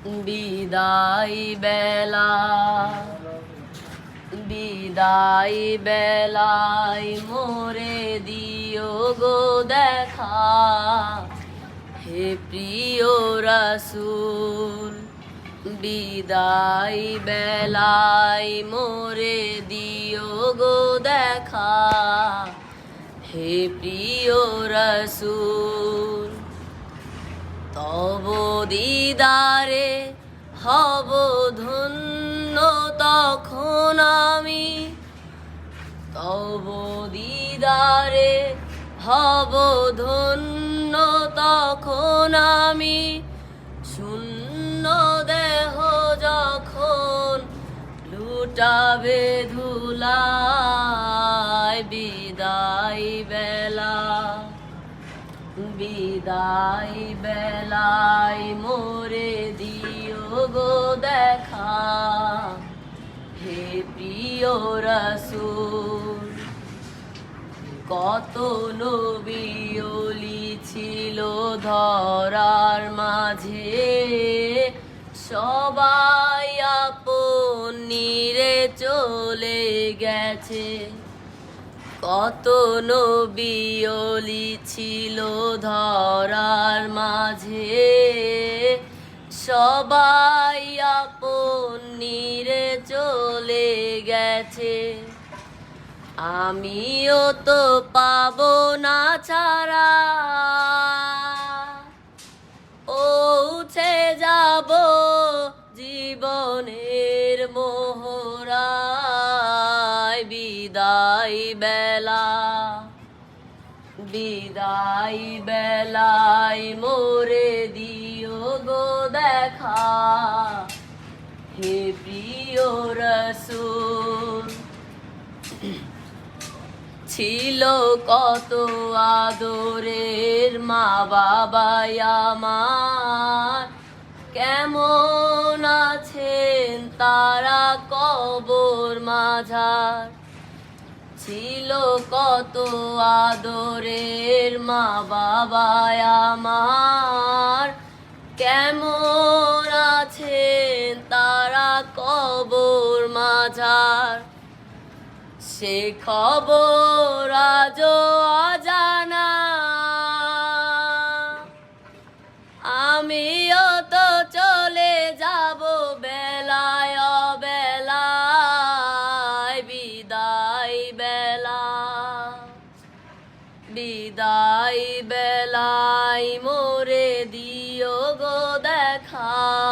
বিদায় বেলা, বিদায় বেলায় মোরে দিও গো দেখা, হে প্রিয় রাসূল। বিদায় বেলায় মোরে দিও গো দেখা, হে প্রিয় রাসূল। তব দিদারে হব ধন্য তখন আমি, তব দিদারে হব ধন্য তখন আমি। শূন্য দেহ যখন লুটাবে ধুলায়, বিদায় বেলা, বিদায় বেলায় মোরে দিও গো দেখা, হে প্রিয় রাসূল। কত নবী ওলি ছিল ধরার মাঝে, সবাই আপন নিরে চলে গেছে। কত নবী ওলি ছিল ধরার মাঝে, সবাই আপন নিরে চলে গেছে। আমিও তো পাবো না ছাড়া, পৌঁছে যাব জীবনের মোহরায়। বিদায় বেলা, বিদায় বেলায় মোরে দিও গো দেখা, হে প্রিয় রাসূল। ছিল কত আদরের মা বাবাই আমার, কেমন আছেন তারা কবর মাঝার। ছিল কত আদরের মা বাবাই আমার, কেমন আছেন তারা কবর মাঝার। সে খবর আজও অজানা।